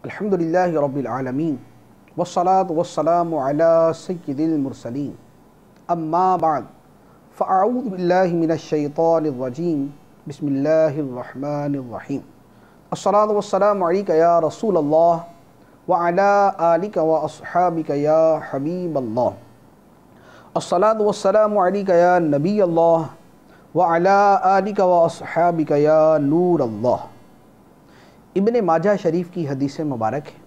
الحمدللہ رب العالمین والصلاة والسلام علی سید المرسلین اما بعد فاعوذ باللہ من الشیطان الرجیم بسم اللہ الرحمن الرحیم الصلاة والسلام علیک یا رسول اللہ وعلی آلک واصحابک یا حبیب اللہ الصلاة والسلام علیک یا نبی اللہ وعلی آلک واصحابک یا نور اللہ۔ ابن ماجہ شریف کی حدیث مبارک ہے،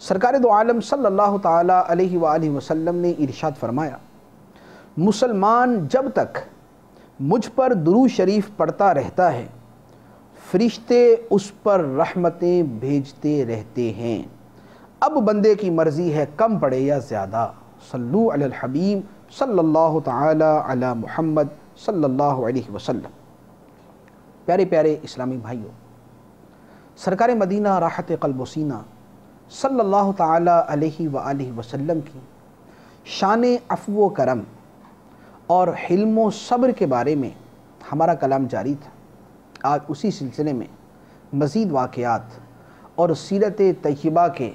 سرکار دو عالم صلی اللہ تعالیٰ علیہ وآلہ وسلم نے ارشاد فرمایا، مسلمان جب تک مجھ پر درود شریف پڑھتا رہتا ہے فرشتے اس پر رحمتیں بھیجتے رہتے ہیں، اب بندے کی مرضی ہے کم پڑھے یا زیادہ۔ صلو علی الحبیب صلی اللہ تعالیٰ علی محمد صلی اللہ علیہ وسلم۔ پیارے پیارے اسلامی بھائیوں، سرکار مدینہ راحت قلب و سینہ صلی اللہ تعالیٰ علیہ وآلہ وسلم کی شان عفو و کرم اور حلم و صبر کے بارے میں ہمارا کلام جاری تھا۔ آج اسی سلسلے میں مزید واقعات اور سیرت طیبہ کے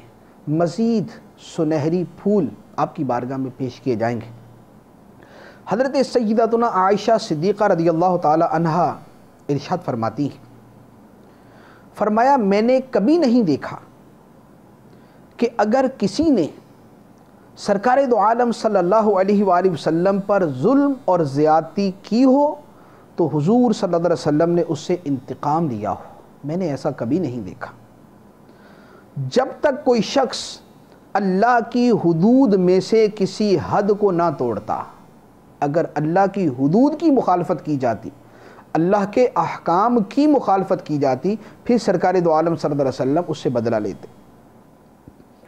مزید سنہری پھول آپ کی بارگاہ میں پیش کیے جائیں گے۔ حضرت سیدتنا عائشہ صدیقہ رضی اللہ تعالی عنہا ارشاد فرماتی ہیں، فرمایا میں نے کبھی نہیں دیکھا کہ اگر کسی نے سرکار دو عالم صلی اللہ علیہ وآلہ وسلم پر ظلم اور زیادتی کی ہو تو حضور صلی اللہ علیہ وسلم نے اس سے انتقام لیا ہو۔ میں نے ایسا کبھی نہیں دیکھا۔ جب تک کوئی شخص اللہ کی حدود میں سے کسی حد کو نہ توڑتا، اگر اللہ کی حدود کی مخالفت کی جاتی، اللہ کے احکام کی مخالفت کی جاتی، پھر سرکار دو عالم صلی اللہ علیہ وسلم اس سے بدلہ لیتے۔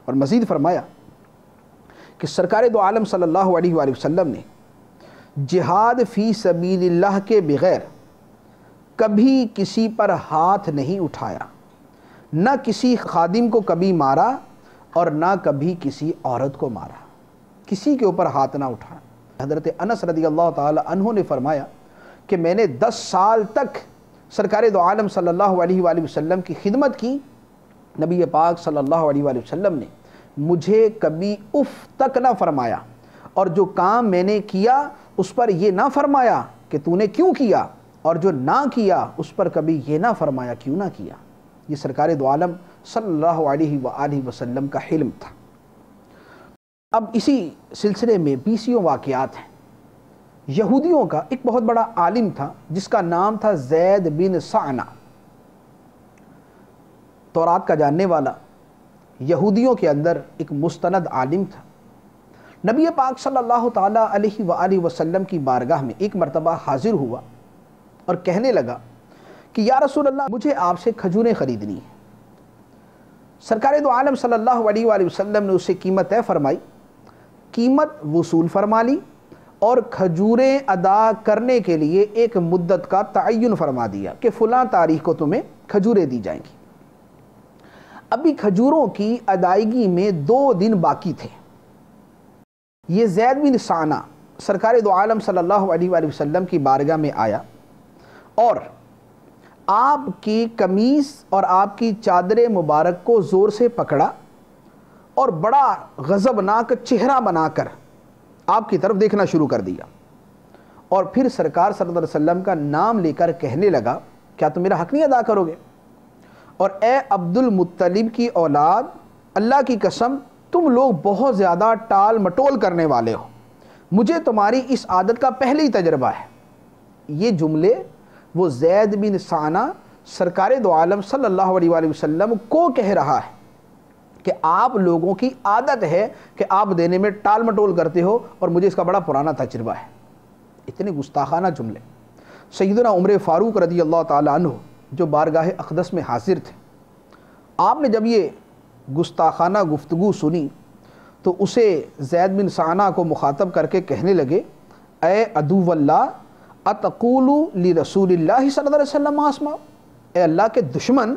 اور مزید فرمایا کہ سرکار دو عالم صلی اللہ علیہ وآلہ وسلم نے جہاد فی سبیل اللہ کے بغیر کبھی کسی پر ہاتھ نہیں اٹھایا، نہ کسی خادم کو کبھی مارا اور نہ کبھی کسی عورت کو مارا، کسی کے اوپر ہاتھ نہ اٹھایا۔ حضرت انس رضی اللہ تعالی عنہ نے فرمایا کہ میں نے 10 سال تک سرکار دو عالم صلی اللہ علیہ وآلہ وسلم کی خدمت کی، نبی پاک صلی اللہ علیہ وآلہ وسلم نے مجھے کبھی اف تک نہ فرمایا، اور جو کام میں نے کیا اس پر یہ نہ فرمایا کہ تو نے کیوں کیا، اور جو نہ کیا اس پر کبھی یہ نہ فرمایا کیوں نہ کیا۔ یہ سرکار دو عالم صلی اللہ علیہ وآلہ وسلم کا حلم تھا۔ اب اسی سلسلے میں 20 واقعات ہیں۔ یہودیوں کا ایک بہت بڑا عالم تھا جس کا نام تھا زید بن سعنہ، تورات کا جاننے والا، یہودیوں کے اندر ایک مستند عالم تھا۔ نبی پاک صلی اللہ تعالیٰ علیہ وآلہ وسلم کی بارگاہ میں ایک مرتبہ حاضر ہوا اور کہنے لگا کہ یا رسول اللہ، مجھے آپ سے کھجوریں خریدنی ہیں۔ سرکار دو عالم صلی اللہ علیہ وآلہ وسلم نے اسے قیمت طے فرمائی، قیمت وصول فرما لی، اور کھجوریں ادا کرنے کے لیے ایک مدت کا تعین فرما دیا کہ فلاں تاریخ کو تمہیں کھجوریں دی جائیں گی۔ ابھی کھجوروں کی ادائیگی میں 2 دن باقی تھے۔ یہ زید بن سعنہ سرکار دو عالم صلی اللہ علیہ وآلہ وسلم کی بارگاہ میں آیا اور آپ کی قمیص اور آپ کی چادر مبارک کو زور سے پکڑا اور بڑا غضبناک چہرہ بنا کر آپ کی طرف دیکھنا شروع کر دیا، اور پھر سرکار صلی اللہ علیہ وسلم کا نام لے کر کہنے لگا، کیا تم میرا حق نہیں ادا کرو گے؟ اور اے عبد المطلب کی اولاد، اللہ کی قسم تم لوگ بہت زیادہ ٹال مٹول کرنے والے ہو، مجھے تمہاری اس عادت کا پہلے ہی تجربہ ہے۔ یہ جملے وہ زید بن سعنہ سرکار دو عالم صلی اللہ علیہ وآلہ وسلم کو کہہ رہا ہے کہ آپ لوگوں کی عادت ہے کہ آپ دینے میں ٹال مٹول کرتے ہو، اور مجھے اس کا بڑا پرانا تجربہ ہے۔ اتنے گستاخانہ جملے۔ سیدنا عمر فاروق رضی اللہ تعالیٰ عنہ جو بارگاہ اقدس میں حاضر تھے، آپ نے جب یہ گستاخانہ گفتگو سنی تو اسے زید بن سعنہ کو مخاطب کر کے کہنے لگے، اے عدو اللہ اتقول لرسول اللہ صلی اللہ علیہ وسلم اسمع، اے اللہ کے دشمن،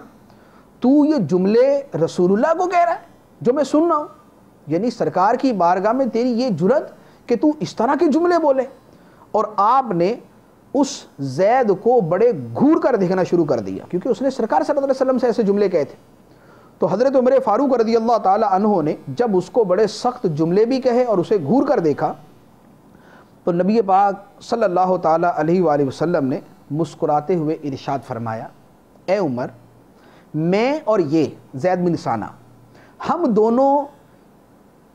تو یہ جملے رسول اللہ کو کہہ رہا ہے جو میں سن رہا ہوں؟ یعنی سرکار کی بارگاہ میں تیری یہ جرت کہ تو اس طرح کے جملے بولے۔ اور آپ نے اس زید کو بڑے گھور کر دیکھنا شروع کر دیا، کیونکہ اس نے سرکار صلی اللہ علیہ وسلم سے ایسے جملے کہے تھے۔ تو حضرت عمر فاروق رضی اللہ تعالی عنہ نے جب اس کو بڑے سخت جملے بھی کہے اور اسے گھور کر دیکھا تو نبی پاک صلی اللہ تعالی علیہ وآلہ وسلم نے مسکراتے ہوئے ارشاد فرمایا، اے عمر، میں اور یہ زید بن ثانہ، ہم دونوں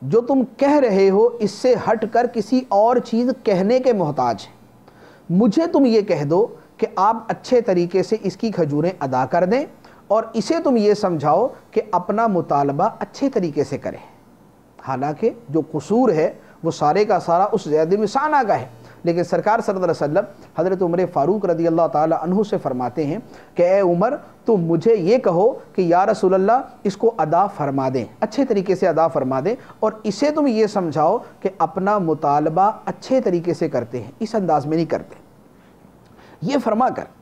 جو تم کہہ رہے ہو اس سے ہٹ کر کسی اور چیز کہنے کے محتاج ہیں۔ مجھے تم یہ کہہ دو کہ آپ اچھے طریقے سے اس کی کھجوریں ادا کر دیں اور اسے تم یہ سمجھاؤ کہ اپنا مطالبہ اچھے طریقے سے کرے۔ حالانکہ جو قصور ہے وہ سارے کا سارا اس زید بن ثانہ کا ہے، لیکن سرکار صلی اللہ علیہ وسلم حضرت عمر فاروق رضی اللہ تعالی عنہ سے فرماتے ہیں کہ اے عمر، تم مجھے یہ کہو کہ یا رسول اللہ اس کو ادا فرما دیں، اچھے طریقے سے ادا فرما دیں، اور اسے تم یہ سمجھاؤ کہ اپنا مطالبہ اچھے طریقے سے کرتے ہیں، اس انداز میں نہیں کرتے۔ یہ فرما کر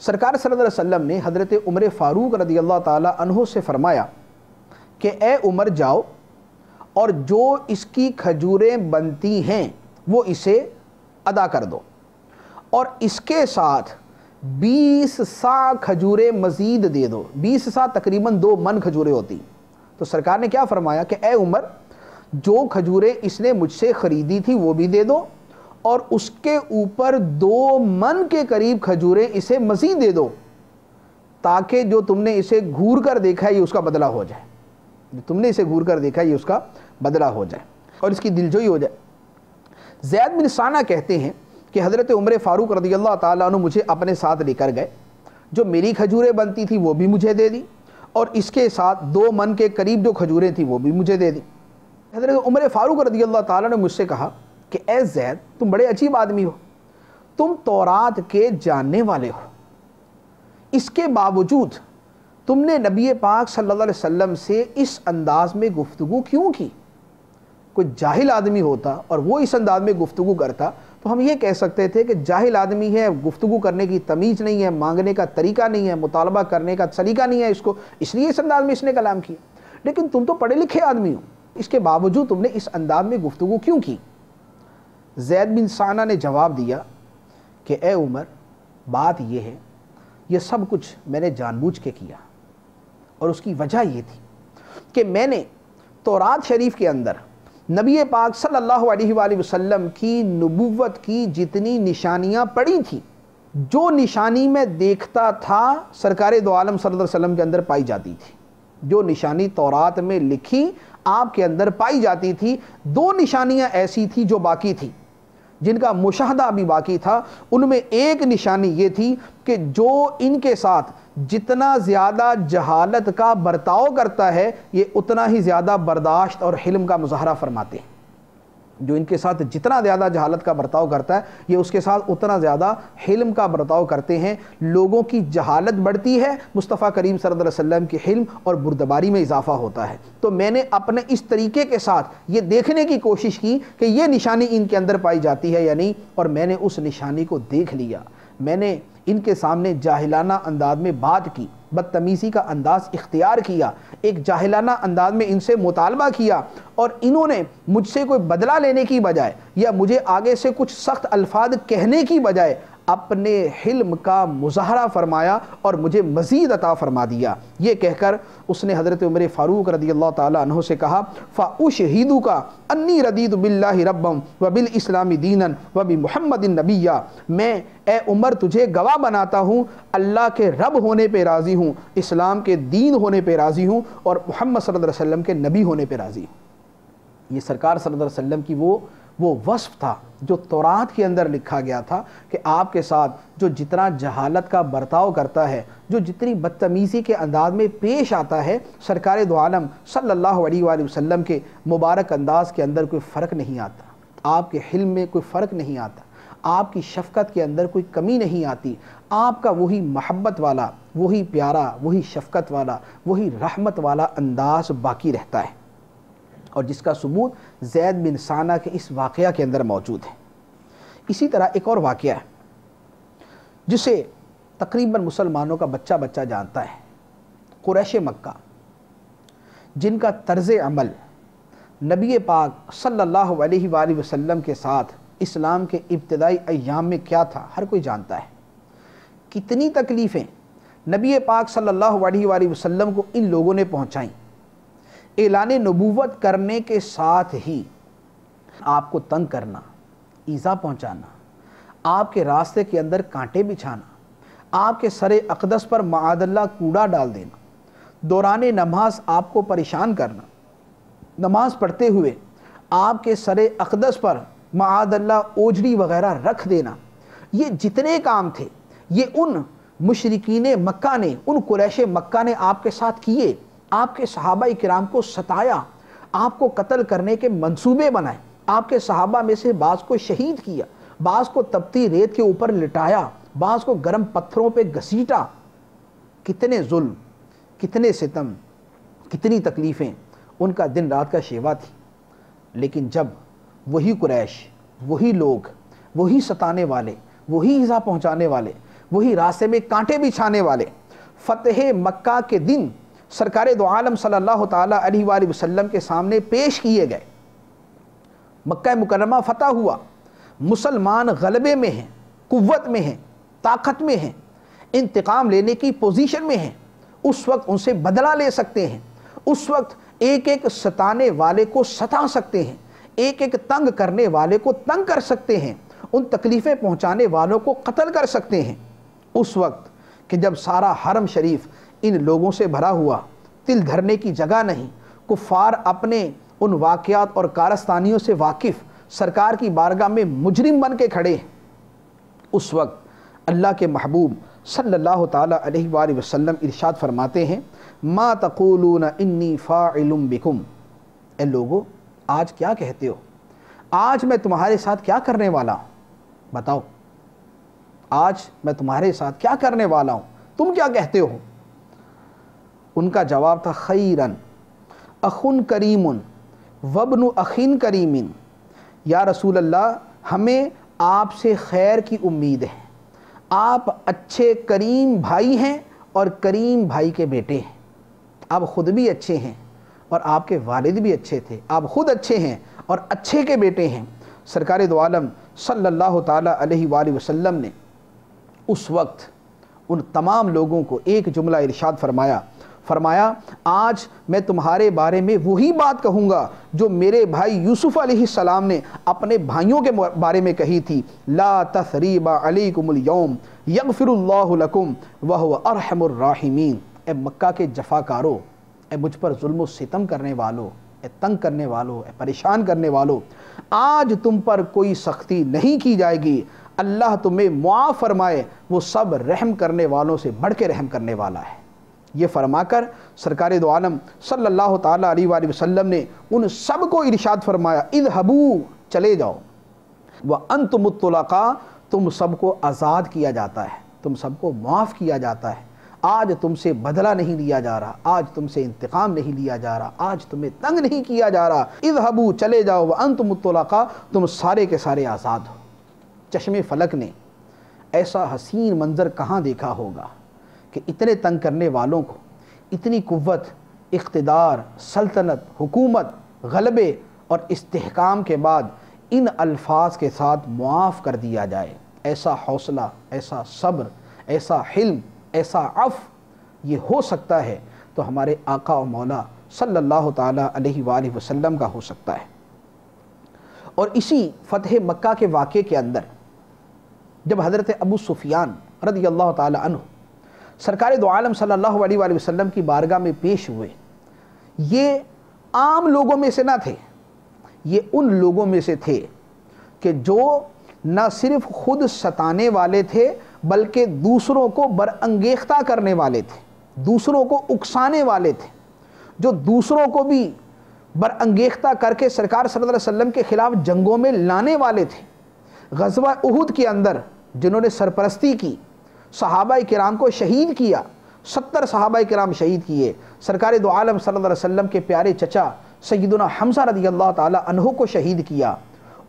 سرکار صلی اللہ علیہ وسلم نے حضرت عمر فاروق رضی اللہ تعالی عنہ سے فرمایا کہ اے عمر، جاؤ اور جو اس کی کھجوریں بنتی ہیں وہ اسے ادا کر دو، اور اس کے ساتھ 20 سا کھجوریں مزید دے دو۔ 20 سا تقریباً 2 من کھجوریں ہوتی۔ تو سرکار نے کیا فرمایا کہ اے عمر، جو کھجوریں اس نے مجھ سے خریدی تھی وہ بھی دے دو، اور اس کے اوپر 2 من کے قریب کھجوریں اسے مزید دے دو، تاکہ جو تم نے اسے گھور کر دیکھا ہے یہ اس کا بدلہ ہو جائے، جو تم نے اسے گھور کر دیکھا ہے یہ اس کا بدلہ ہو جائے اور اس کی دلجوئی ہو جائے۔ زید بن ثانہ کہتے ہیں کہ حضرت عمر فاروق رضی اللہ تعالیٰ عنہ مجھے اپنے ساتھ لے کر گئے، جو میری کھجوریں بنتی تھی وہ بھی مجھے دے دی، اور اس کے ساتھ 2 من کے قریب جو کھجوریں تھیں وہ بھی مجھے دے دی۔ حضرت عمر فاروق رضی اللہ تعالیٰ نے مجھ سے کہا کہ اے زید، تم بڑے عجیب آدمی ہو، تم تورات کے جاننے والے ہو، اس کے باوجود تم نے نبی پاک صلی اللہ علیہ وسلم سے اس انداز میں گفتگو کیوں کی؟ کوئی جاہل آدمی ہوتا اور وہ اس انداز میں گفتگو کرتا تو ہم یہ کہہ سکتے تھے کہ جاہل آدمی ہے، گفتگو کرنے کی تمیز نہیں ہے، مانگنے کا طریقہ نہیں ہے، مطالبہ کرنے کا سلیقہ نہیں ہے اس کو، اس لیے اس انداز میں اس نے کلام کیا۔ لیکن تم تو پڑھے لکھے آدمی ہو، اس کے باوجود تم نے اس انداز میں گفتگو کیوں کی؟ زید بن ثانہ نے جواب دیا کہ اے عمر، بات یہ ہے، یہ سب کچھ میں نے جان بوجھ کے کیا، اور اس کی وجہ یہ تھی کہ میں نے تورات شریف کے اندر نبی پاک صلی اللہ علیہ وآلہ وسلم کی نبوت کی جتنی نشانیاں پڑھی تھیں، جو نشانی میں دیکھتا تھا سرکار دو عالم صلی اللہ علیہ وسلم کے اندر پائی جاتی تھی، جو نشانی تورات میں لکھی آپ کے اندر پائی جاتی تھی، 2 نشانیاں ایسی تھی جو باقی تھی، جن کا مشاہدہ بھی باقی تھا۔ ان میں ایک نشانی یہ تھی کہ جو ان کے ساتھ جتنا زیادہ جہالت کا برتاؤ کرتا ہے یہ اتنا ہی زیادہ برداشت اور حلم کا مظاہرہ فرماتے ہیں۔ جو ان کے ساتھ جتنا زیادہ جہالت کا برتاؤ کرتا ہے یہ اس کے ساتھ اتنا زیادہ حلم کا برتاؤ کرتے ہیں۔ لوگوں کی جہالت بڑھتی ہے، مصطفیٰ کریم صلی اللہ علیہ وسلم کی حلم اور بردباری میں اضافہ ہوتا ہے۔ تو میں نے اپنے اس طریقے کے ساتھ یہ دیکھنے کی کوشش کی کہ یہ نشانی ان کے اندر پائی جاتی ہے یا نہیں، اور میں نے اس نشانی کو دیکھ لیا۔ میں نے ان کے سامنے جاہلانہ انداز میں بات کی، بدتمیزی کا انداز اختیار کیا، ایک جاہلانہ انداز میں ان سے مطالبہ کیا، اور انہوں نے مجھ سے کوئی بدلہ لینے کی بجائے یا مجھے آگے سے کچھ سخت الفاظ کہنے کی بجائے اپنے حلم کا مظاہرہ فرمایا اور مجھے مزید عطا فرما دیا۔ یہ کہہ کر اس نے حضرت عمر فاروق رضی اللہ تعالی عنہ سے کہا فَأُشْهِدُكَ أَنِّي رَضِيتُ بِاللَّهِ رَبًّا وَبِالْإِسْلَامِ دِينًا وَبِمُحَمَّدٍ نَبِيًّا، میں اے عمر تجھے گواہ بناتا ہوں، اللہ کے رب ہونے پہ راضی ہوں، اسلام کے دین ہونے پہ راضی ہوں، اور محمد صلی اللہ علیہ وسلم کے نبی ہونے پہ راضی ہوں۔ یہ سرکار صلی اللہ علیہ وسلم کی وہ وصف تھا جو تورات کے اندر لکھا گیا تھا کہ آپ کے ساتھ جو جتنا جہالت کا برتاؤ کرتا ہے، جو جتنی بدتمیزی کے انداز میں پیش آتا ہے، سرکار دو عالم صلی اللہ علیہ وآلہ وسلم کے مبارک انداز کے اندر کوئی فرق نہیں آتا، آپ کے حلم میں کوئی فرق نہیں آتا، آپ کی شفقت کے اندر کوئی کمی نہیں آتی، آپ کا وہی محبت والا، وہی پیارا، وہی شفقت والا، وہی رحمت والا انداز باقی رہتا ہے، اور جس کا ثبوت زید بن ثانہ کے اس واقعہ کے اندر موجود ہے۔ اسی طرح ایک اور واقعہ ہے جسے تقریباً مسلمانوں کا بچہ بچہ جانتا ہے۔ قریش مکہ جن کا طرز عمل نبی پاک صلی اللہ علیہ وآلہ وسلم کے ساتھ اسلام کے ابتدائی ایام میں کیا تھا ہر کوئی جانتا ہے۔ کتنی تکلیفیں نبی پاک صلی اللہ علیہ وآلہ وسلم کو ان لوگوں نے پہنچائیں۔ اعلان نبوت کرنے کے ساتھ ہی آپ کو تنگ کرنا، ایذا پہنچانا، آپ کے راستے کے اندر کانٹے بچھانا، آپ کے سر اقدس پر معاذ اللہ کوڑا ڈال دینا، دوران نماز آپ کو پریشان کرنا، نماز پڑھتے ہوئے آپ کے سر اقدس پر معاذ اللہ اوجڑی وغیرہ رکھ دینا، یہ جتنے کام تھے یہ ان مشرکین مکہ نے، ان قریش مکہ نے آپ کے ساتھ کیے۔ آپ کے صحابہ کرام کو ستایا، آپ کو قتل کرنے کے منصوبے بنائے، آپ کے صحابہ میں سے بعض کو شہید کیا، بعض کو تپتی ریت کے اوپر لٹایا، بعض کو گرم پتھروں پہ گھسیٹا۔ کتنے ظلم، کتنے ستم، کتنی تکلیفیں ان کا دن رات کا شیوا تھی۔ لیکن جب وہی قریش، وہی لوگ، وہی ستانے والے، وہی ایذا پہنچانے والے، وہی راستے میں کانٹے بچھانے والے فتح مکہ کے دن سرکار دو عالم صلی اللہ تعالیٰ علیہ وآلہ وسلم کے سامنے پیش کیے گئے، مکہ مکرمہ فتح ہوا، مسلمان غلبے میں ہیں، قوت میں ہیں، طاقت میں ہیں، انتقام لینے کی پوزیشن میں ہیں، اس وقت ان سے بدلہ لے سکتے ہیں، اس وقت ایک ایک ستانے والے کو ستا سکتے ہیں، ایک ایک تنگ کرنے والے کو تنگ کر سکتے ہیں، ان تکلیفیں پہنچانے والوں کو قتل کر سکتے ہیں۔ اس وقت کہ جب سارا حرم شریف ان لوگوں سے بھرا ہوا، تل دھرنے کی جگہ نہیں، کفار اپنے ان واقعات اور کارستانیوں سے واقف سرکار کی بارگاہ میں مجرم بن کے کھڑے ہیں، اس وقت اللہ کے محبوب صلی اللہ تعالیٰ علیہ وآلہ وسلم ارشاد فرماتے ہیں، ما تقولون انی فاعل بکم، اے لوگو آج کیا کہتے ہو، آج میں تمہارے ساتھ کیا کرنے والا ہوں، بتاؤ آج میں تمہارے ساتھ کیا کرنے والا ہوں، تم کیا کہتے ہو؟ ان کا جواب تھا، خیرن اخن کریم وابن اخین کریم، یا رسول اللہ ہمیں آپ سے خیر کی امید ہے، آپ اچھے کریم بھائی ہیں اور کریم بھائی کے بیٹے ہیں، آپ خود بھی اچھے ہیں اور آپ کے والد بھی اچھے تھے، آپ خود اچھے ہیں اور اچھے کے بیٹے ہیں۔ سرکار دو عالم صلی اللہ تعالیٰ علیہ وآلہ وسلم نے اس وقت ان تمام لوگوں کو ایک جملہ ارشاد فرمایا آج میں تمہارے بارے میں وہی بات کہوں گا جو میرے بھائی یوسف علیہ السلام نے اپنے بھائیوں کے بارے میں کہی تھی، لا تثریب علیکم اليوم یغفر اللہ لکم وہو ارحم الراحمین۔ اے مکہ کے جفاکارو، اے مجھ پر ظلم و ستم کرنے والو، اے تنگ کرنے والو، اے پریشان کرنے والو، آج تم پر کوئی سختی نہیں کی جائے گی، اللہ تمہیں معاف فرمائے، وہ سب رحم کرنے والوں سے بڑھ کے رحم کرنے والا ہے۔ یہ فرما کر سرکار دو عالم صلی اللہ تعالیٰ علیہ وآلہ وسلم نے ان سب کو ارشاد فرمایا، اذهبوا، چلے جاؤ، وانتم الطلقاء، تم سب کو آزاد کیا جاتا ہے، تم سب کو معاف کیا جاتا ہے، آج تم سے بدلہ نہیں لیا جا رہا، آج تم سے انتقام نہیں لیا جا رہا، آج تمہیں تنگ نہیں کیا جا رہا، اذهبوا، چلے جاؤ، وانتم الطلقاء، تم سارے کے سارے آزاد ہو۔ چشم فلک نے ایسا حسین منظر کہاں دیکھا ہوگا کہ اتنے تنگ کرنے والوں کو اتنی قوت، اقتدار، سلطنت، حکومت، غلبے اور استحکام کے بعد ان الفاظ کے ساتھ معاف کر دیا جائے۔ ایسا حوصلہ، ایسا صبر، ایسا حلم، ایسا عفو یہ ہو سکتا ہے تو ہمارے آقا و مولا صلی اللہ تعالیٰ علیہ وآلہ وسلم کا ہو سکتا ہے۔ اور اسی فتح مکہ کے واقعے کے اندر جب حضرت ابو سفیان رضی اللہ تعالیٰ عنہ سرکار دو عالم صلی اللہ علیہ وآلہ وسلم کی بارگاہ میں پیش ہوئے، یہ عام لوگوں میں سے نہ تھے، یہ ان لوگوں میں سے تھے کہ جو نہ صرف خود ستانے والے تھے بلکہ دوسروں کو برانگیختہ کرنے والے تھے، دوسروں کو اکسانے والے تھے، جو دوسروں کو بھی برانگیختہ کر کے سرکار صلی اللہ علیہ وسلم کے خلاف جنگوں میں لانے والے تھے۔ غزوہ احد کے اندر جنہوں نے سرپرستی کی، صحابہ کرام کو شہید کیا، 70 صحابہ کرام شہید کیے، سرکار دو عالم صلی اللہ علیہ وسلم کے پیارے چچا سیدنا حمزہ رضی اللہ تعالی عنہ کو شہید کیا،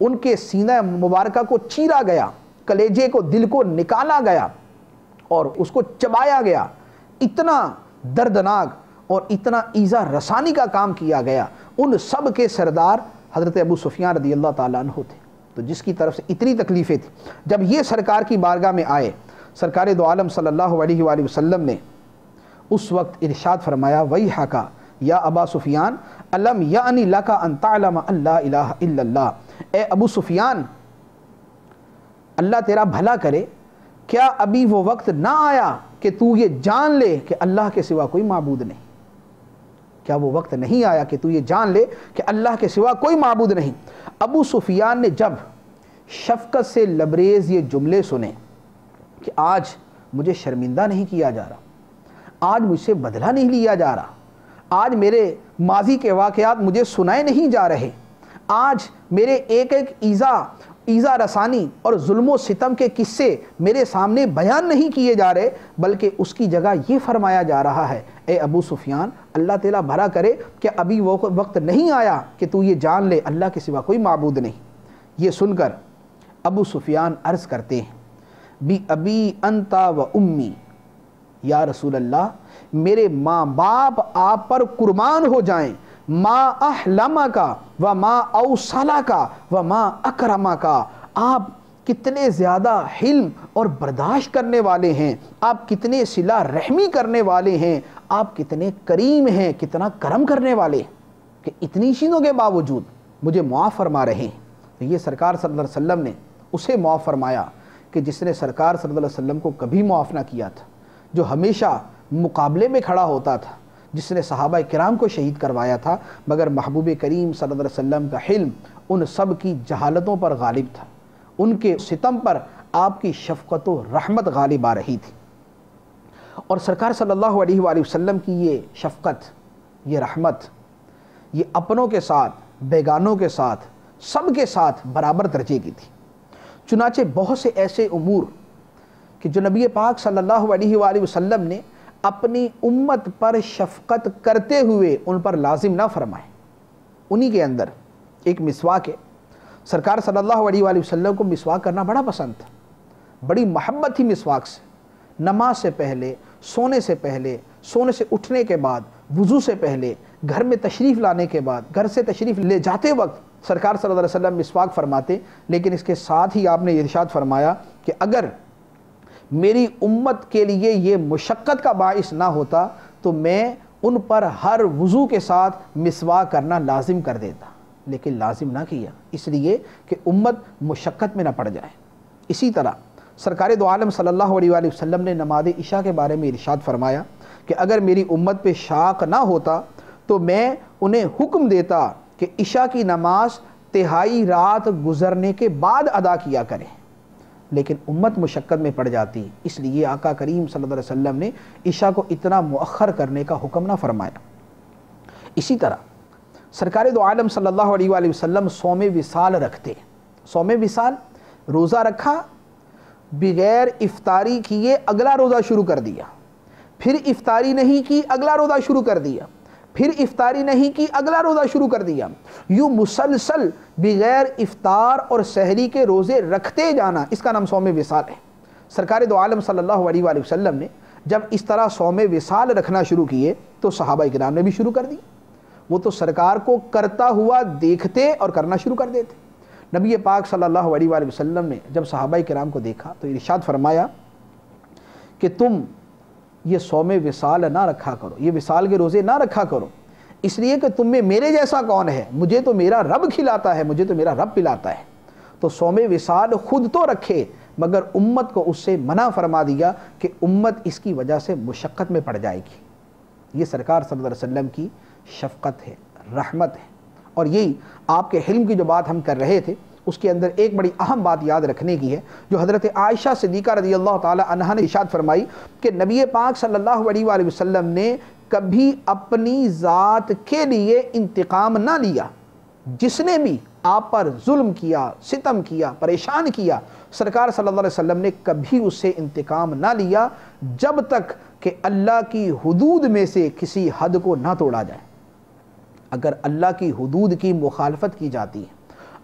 ان کے سینہ مبارکہ کو چیرا گیا، کلیجے کو، دل کو نکالا گیا اور اس کو چبایا گیا، اتنا دردناک اور اتنا ایذا رسانی کا کام کیا گیا۔ ان سب کے سردار حضرت ابو سفیان رضی اللہ تعالیٰ عنہ تھے، تو جس کی طرف سے اتنی تکلیفیں تھیں، جب یہ سرکار کی بارگاہ میں آئے، سرکار دو عالم صلی اللہ علیہ وآلہ وسلم نے اس وقت ارشاد فرمایا وَيْحَكَ یا ابا سفیان الم یعنی لک ان تعلم ان لا الہ الا اللہ، اے ابو سفیان اللہ تیرا بھلا کرے، کیا ابھی وہ وقت نہ آیا کہ تو یہ جان لے کہ اللہ کے سوا کوئی معبود نہیں؟ کیا وہ وقت نہیں آیا کہ تو یہ جان لے کہ اللہ کے سوا کوئی معبود نہیں؟ ابو سفیان نے جب شفقت سے لبریز یہ جملے سنے کہ آج مجھے شرمندہ نہیں کیا جا رہا، آج مجھ سے بدلہ نہیں لیا جا رہا، آج میرے ماضی کے واقعات مجھے سنائے نہیں جا رہے، آج میرے ایک ایک ایذا رسانی اور ظلم و ستم کے قصے میرے سامنے بیان نہیں کیے جا رہے، بلکہ اس کی جگہ یہ فرمایا جا رہا ہے اے ابو سفیان اللہ تعالیٰ بھلا کرے کہ ابھی وہ وقت نہیں آیا کہ تو یہ جان لے اللہ کے سوا کوئی معبود نہیں۔ یہ سن کر ابو سفیان عرض کرتے ہیں بی ابی انتا و امی، یا رسول اللہ میرے ماں باپ آپ پر قربان ہو جائیں، ما احلمکا و ما اوصلکا و ما اکرمکا، آپ کتنے زیادہ حلم اور برداشت کرنے والے ہیں، آپ کتنے صلہ رحمی کرنے والے ہیں، آپ کتنے کریم ہیں، کتنا کرم کرنے والے ہیں کہ اتنی چیزوں کے باوجود مجھے معاف فرما رہے ہیں۔ تو یہ سرکار صلی اللہ علیہ وسلم نے اسے معاف فرمایا کہ جس نے سرکار صلی اللہ علیہ وسلم کو کبھی معاف نہ کیا تھا، جو ہمیشہ مقابلے میں کھڑا ہوتا تھا، جس نے صحابہ کرام کو شہید کروایا تھا، مگر محبوب کریم صلی اللہ علیہ وسلم کا حلم ان سب کی جہالتوں پر غالب تھا، ان کے ستم پر آپ کی شفقت و رحمت غالب آ رہی تھی۔ اور سرکار صلی اللہ علیہ وآلہ وسلم کی یہ شفقت، یہ رحمت، یہ اپنوں کے ساتھ، بیگانوں کے ساتھ، سب کے ساتھ برابر درجے کی تھی۔ چنانچہ بہت سے ایسے امور کہ جو نبی پاک صلی اللہ علیہ وآلہ وسلم نے اپنی امت پر شفقت کرتے ہوئے ان پر لازم نہ فرمائے، انہی کے اندر ایک مسواک ہے۔ سرکار صلی اللہ علیہ وآلہ وسلم کو مسواک کرنا بڑا پسند تھا، بڑی محبت تھی مسواک سے۔ نماز سے پہلے، سونے سے پہلے، سونے سے اٹھنے کے بعد، وضو سے پہلے، گھر میں تشریف لانے کے بعد، گھر سے تشریف لے جاتے وقت سرکار صلی اللہ علیہ وسلم مسواک فرماتے، لیکن اس کے ساتھ ہی آپ نے ارشاد فرمایا کہ اگر میری امت کے لیے یہ مشقت کا باعث نہ ہوتا تو میں ان پر ہر وضو کے ساتھ مسواک کرنا لازم کر دیتا، لیکن لازم نہ کیا اس لیے کہ امت مشقت میں نہ پڑ جائے۔ اسی طرح سرکار دو عالم صلی اللہ علیہ وآلہ وسلم نے نماز عشاء کے بارے میں ارشاد فرمایا کہ اگر میری امت پہ شاق نہ ہوتا تو میں انہیں حکم دیتا کہ عشاء کی نماز تہائی رات گزرنے کے بعد ادا کیا کریں، لیکن امت مشقت میں پڑ جاتی، اس لیے آقا کریم صلی اللہ علیہ وسلم نے عشاء کو اتنا مؤخر کرنے کا حکم نہ فرمایا۔ اسی طرح سرکار دو عالم صلی اللہ علیہ وآلہ وسلم صوم وصال رکھتے۔ صوم وصال، روزہ رکھا، بغیر افطاری کیے اگلا روزہ شروع کر دیا، پھر افطاری نہیں کی اگلا روزہ شروع کر دیا، پھر افطاری نہیں کی اگلا روزہ شروع کر دیا، یوں مسلسل بغیر افطار اور سحری کے روزے رکھتے جانا، اس کا نام صوم وصال ہے۔ سرکار دو عالم صلی اللہ علیہ وآلہ وسلم نے جب اس طرح صوم وصال رکھنا شروع کیے تو صحابہ کرام نے بھی شروع کر دی، وہ تو سرکار کو کرتا ہوا دیکھتے اور کرنا شروع کر دیتے۔ نبی پاک صلی اللہ علیہ وآلہ وسلم نے جب صحابہ کرام کو دیکھا تو ارشاد فرمایا کہ تم یہ صوم وصال نہ رکھا کرو، یہ وصال کے روزے نہ رکھا کرو، اس لیے کہ تم میں میرے جیسا کون ہے، مجھے تو میرا رب کھلاتا ہے، مجھے تو میرا رب پلاتا ہے۔ تو صوم وصال خود تو رکھے مگر امت کو اس سے منع فرما دیا کہ امت اس کی وجہ سے مشقت میں پڑ جائے گی۔ یہ سرکار صلی اللہ علیہ وسلم کی شفقت ہے، رحمت ہے۔ اور یہی آپ کے حلم کی جو بات ہم کر رہے تھے اس کے اندر ایک بڑی اہم بات یاد رکھنے کی ہے جو حضرت عائشہ صدیقہ رضی اللہ تعالی عنہا نے ارشاد فرمائی کہ نبی پاک صلی اللہ علیہ وآلہ وسلم نے کبھی اپنی ذات کے لیے انتقام نہ لیا، جس نے بھی آپ پر ظلم کیا، ستم کیا، پریشان کیا، سرکار صلی اللہ علیہ وسلم نے کبھی اس سے انتقام نہ لیا جب تک کہ اللہ کی حدود میں سے کسی حد کو نہ توڑا جائے۔ اگر اللہ کی حدود کی مخالفت کی جاتی ہے،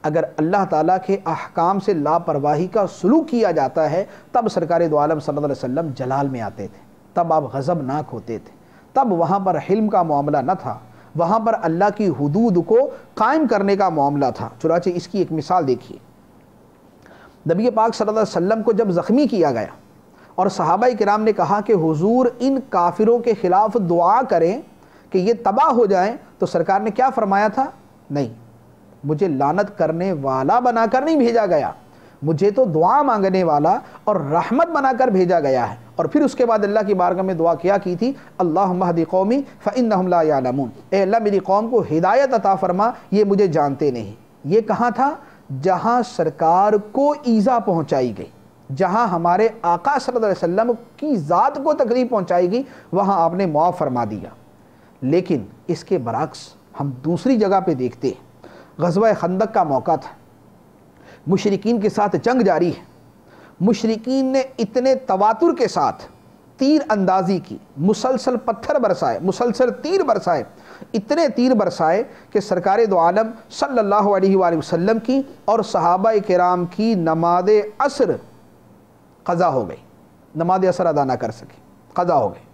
اگر اللہ تعالیٰ کے احکام سے لاپرواہی کا سلوک کیا جاتا ہے، تب سرکار دو عالم صلی اللہ علیہ وسلم جلال میں آتے تھے، تب آپ غضبناک ہوتے تھے، تب وہاں پر حلم کا معاملہ نہ تھا، وہاں پر اللہ کی حدود کو قائم کرنے کا معاملہ تھا۔ چنانچہ اس کی ایک مثال دیکھیے، نبی پاک صلی اللہ علیہ وسلم کو جب زخمی کیا گیا اور صحابہ کرام نے کہا کہ حضور ان کافروں کے خلاف دعا کریں کہ یہ تباہ ہو جائیں، تو سرکار نے کیا فرمایا تھا؟ نہیں، مجھے لعنت کرنے والا بنا کر نہیں بھیجا گیا، مجھے تو دعا مانگنے والا اور رحمت بنا کر بھیجا گیا ہے۔ اور پھر اس کے بعد اللہ کی بارگاہ میں دعا کیا کی تھی، اللہم اہد قومی فإنہم لا یعلمون، اے اللہ میری قوم کو ہدایت عطا فرما، یہ مجھے جانتے نہیں۔ یہ کہاں تھا؟ جہاں سرکار کو ایذا پہنچائی گئی، جہاں ہمارے آقا صلی اللہ علیہ وسلم کی ذات کو تکلیف پہنچائی گئی، وہاں آپ نے معاف فرما دیا۔ لیکن اس کے برعکس ہم دوسری جگہ پہ دیکھتے ہیں، غزوہ خندق کا موقع تھا، مشرکین کے ساتھ جنگ جاری ہے، مشرکین نے اتنے تواتر کے ساتھ تیر اندازی کی، مسلسل پتھر برسائے، مسلسل تیر برسائے، اتنے تیر برسائے کہ سرکار دو عالم صلی اللہ علیہ وآلہ وسلم کی اور صحابہ کرام کی نماز عصر قضا ہو گئی، نماز عصر ادا نہ کر سکے، قضا ہو گئی۔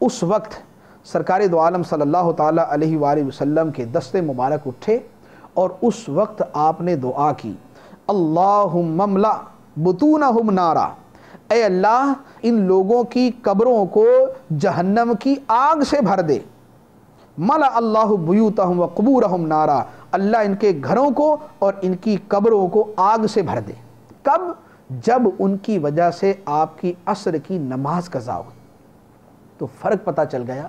اس وقت سرکار دو عالم صلی اللہ تعالیٰ علیہ وآلہ وسلم کے دست مبارک اٹھے اور اس وقت آپ نے دعا کی، اللہم املأ بطونہم نارا، اے اللہ ان لوگوں کی قبروں کو جہنم کی آگ سے بھر دے، ملأ اللہ بیوتہم وقبورہم نارا، اللہ ان کے گھروں کو اور ان کی قبروں کو آگ سے بھر دے۔ کب؟ جب ان کی وجہ سے آپ کی عصر کی نماز قضا ہوئی۔ تو فرق پتہ چل گیا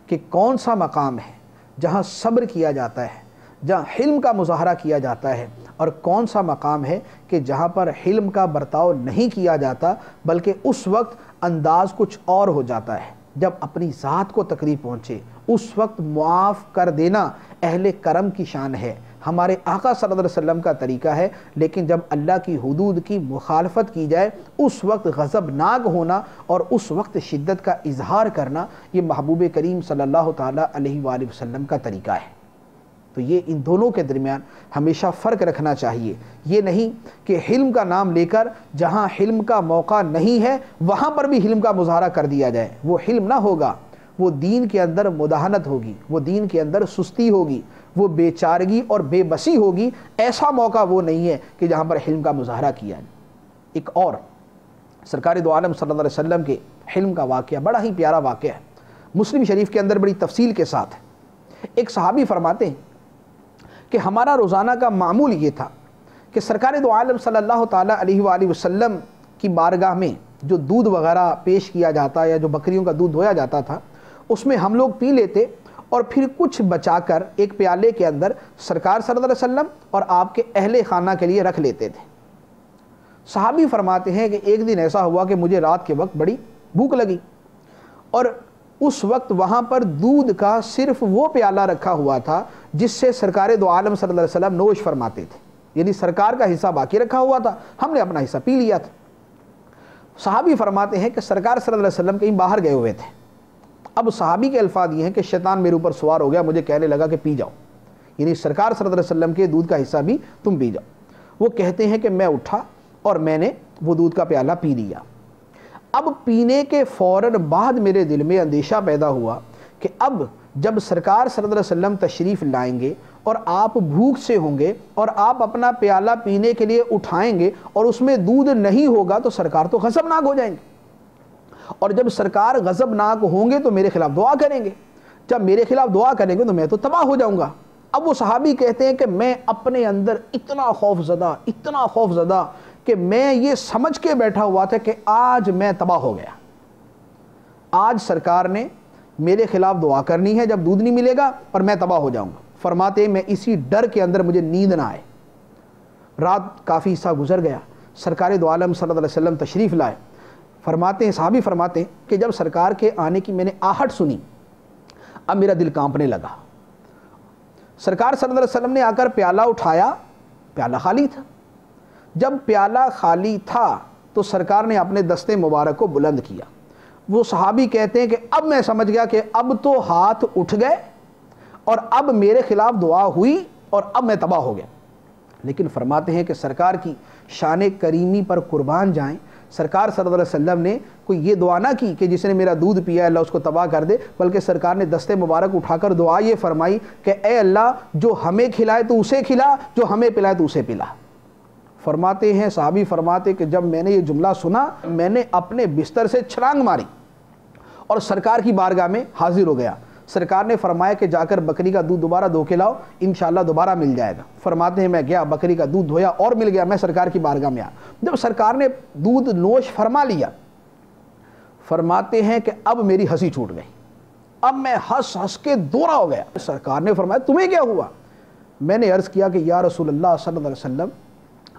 کہ کون سا مقام ہے جہاں صبر کیا جاتا ہے، جہاں حلم کا مظاہرہ کیا جاتا ہے، اور کون سا مقام ہے کہ جہاں پر حلم کا برتاؤ نہیں کیا جاتا بلکہ اس وقت انداز کچھ اور ہو جاتا ہے۔ جب اپنی ذات کو تکلیف پہنچے اس وقت معاف کر دینا اہل کرم کی شان ہے، ہمارے آقا صلی اللہ علیہ وسلم کا طریقہ ہے۔ لیکن جب اللہ کی حدود کی مخالفت کی جائے اس وقت غضبناک ہونا اور اس وقت شدت کا اظہار کرنا، یہ محبوب کریم صلی اللہ تعالیٰ علیہ وآلہ وسلم کا طریقہ ہے۔ تو یہ ان دونوں کے درمیان ہمیشہ فرق رکھنا چاہیے، یہ نہیں کہ حلم کا نام لے کر جہاں حلم کا موقع نہیں ہے وہاں پر بھی حلم کا مظاہرہ کر دیا جائے، وہ حلم نہ ہوگا، وہ دین کے اندر مداہنت ہوگی، وہ دین کے اندر سستی ہوگی، وہ بے چارگی اور بے بسی ہوگی۔ ایسا موقع وہ نہیں ہے کہ جہاں پر حلم کا مظاہرہ کیا جائے۔ ایک اور سرکار دو عالم صلی اللہ علیہ وسلم کے حلم کا واقعہ بڑا ہی پیارا واقعہ ہے، مسلم شریف کے اندر بڑی تفصیل کے ساتھ ہے۔ ایک صحابی فرماتے ہیں کہ ہمارا روزانہ کا معمول یہ تھا کہ سرکار دو عالم صلی اللہ تعالیٰ علیہ وآلہ وسلم کی بارگاہ میں جو دودھ وغیرہ پیش کیا جاتا یا جو بکریوں کا دودھ دھویا جاتا تھا اس میں ہم لوگ پی لیتے اور پھر کچھ بچا کر ایک پیالے کے اندر سرکار صلی اللہ علیہ وسلم اور آپ کے اہل خانہ کے لیے رکھ لیتے تھے۔ صحابی فرماتے ہیں کہ ایک دن ایسا ہوا کہ مجھے رات کے وقت بڑی بھوک لگی اور اس وقت وہاں پر دودھ کا صرف وہ پیالہ رکھا ہوا تھا جس سے سرکار دو عالم صلی اللہ علیہ وسلم نوش فرماتے تھے، یعنی سرکار کا حصہ باقی رکھا ہوا تھا، ہم نے اپنا حصہ پی لیا تھا۔ صحابی فرماتے ہیں کہ سرکار صلی اللہ علیہ وسلم کہیں باہر گئے ہوئے تھے۔ اب صحابی کے الفاظ یہ ہیں کہ شیطان میرے اوپر سوار ہو گیا، مجھے کہنے لگا کہ پی جاؤ، یعنی سرکار صلی اللہ علیہ وسلم کے دودھ کا حصہ بھی تم پی جاؤ۔ وہ کہتے ہیں کہ میں اٹھا اور میں نے وہ دودھ کا پیالہ پی لیا۔ اب پینے کے فوراً بعد میرے دل میں اندیشہ پیدا ہوا کہ اب جب سرکار صلی اللہ علیہ وسلم تشریف لائیں گے اور آپ بھوک سے ہوں گے اور آپ اپنا پیالہ پینے کے لیے اٹھائیں گے اور اس میں دودھ نہیں ہوگا تو سرکار تو غضبناک ہو جائیں گے، اور جب سرکار غضبناک ہوں گے تو میرے خلاف دعا کریں گے، جب میرے خلاف دعا کریں گے تو میں تو تباہ ہو جاؤں گا۔ اب وہ صحابی کہتے ہیں کہ میں اپنے اندر اتنا خوف زدہ کہ میں یہ سمجھ کے بیٹھا ہوا تھا کہ آج میں تباہ ہو گیا، آج سرکار نے میرے خلاف دعا کرنی ہے، جب دودھ نہیں ملے گا اور میں تباہ ہو جاؤں گا۔ فرماتے ہیں میں اسی ڈر کے اندر مجھے نیند نہ آئے، رات کافی حصہ گزر گیا، سرکار دو عالم صلی اللہ علیہ وسلم تشریف لائے۔ فرماتے ہیں صحابی فرماتے ہیں کہ جب سرکار کے آنے کی میں نے آہٹ سنی اب میرا دل کانپنے لگا۔ سرکار صلی اللہ علیہ وسلم نے آ کر پیالہ اٹھایا، پیالہ خالی تھا۔ جب پیالہ خالی تھا تو سرکار نے اپنے دستے مبارک کو بلند کیا۔ وہ صحابی کہتے ہیں کہ اب میں سمجھ گیا کہ اب تو ہاتھ اٹھ گئے اور اب میرے خلاف دعا ہوئی اور اب میں تباہ ہو گیا۔ لیکن فرماتے ہیں کہ سرکار کی شان کریمی پر قربان جائیں، سرکار صلی اللہ علیہ وسلم نے کوئی یہ دعا نہ کی کہ جس نے میرا دودھ پیا اللہ اس کو تباہ کر دے، بلکہ سرکار نے دستے مبارک اٹھا کر دعا یہ فرمائی کہ اے اللہ جو ہمیں کھلائے تو اسے کھلا، جو ہمیں پلائے تو اسے پلا۔ فرماتے ہیں صحابی فرماتے کہ جب میں نے یہ جملہ سنا میں نے اپنے بستر سے چھلانگ ماری اور سرکار کی بارگاہ میں حاضر ہو گیا۔ سرکار نے فرمایا کہ جا کر بکری کا دودھ دوبارہ دھو کے لاؤ، انشاءاللہ دوبارہ مل جائے گا۔ فرماتے ہیں میں گیا، بکری کا دودھ دھویا اور مل گیا، میں سرکار کی بارگاہ میں آیا۔ جب سرکار نے دودھ نوش فرما لیا، فرماتے ہیں کہ اب میری ہنسی چھوٹ گئی، اب میں ہنس ہنس کے دورا ہو گیا۔ سرکار نے فرمایا تمہیں کیا ہوا؟ میں نے عرض کیا کہ یا رسول اللہ صلی اللہ علیہ وسلم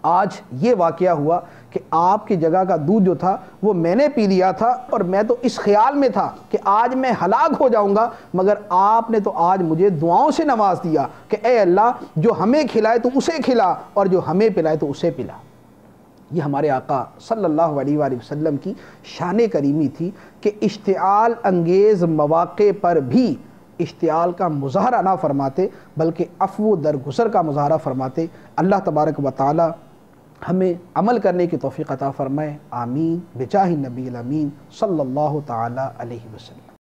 آج یہ واقعہ ہوا کہ آپ کی جگہ کا دودھ جو تھا وہ میں نے پی لیا تھا، اور میں تو اس خیال میں تھا کہ آج میں ہلاک ہو جاؤں گا، مگر آپ نے تو آج مجھے دعاؤں سے نواز دیا کہ اے اللہ جو ہمیں کھلائے تو اسے کھلا اور جو ہمیں پلائے تو اسے پلا۔ یہ ہمارے آقا صلی اللہ علیہ وآلہ وسلم کی شان کریمی تھی کہ اشتعال انگیز مواقع پر بھی اشتعال کا مظاہرہ نہ فرماتے بلکہ عفو درگزر کا مظاہرہ فرماتے۔ اللہ تبارک و تعالی ہمیں عمل کرنے کی توفیق عطا فرمائے، آمین، بجاہ النبی الامین صلی اللہ تعالی علیہ وسلم۔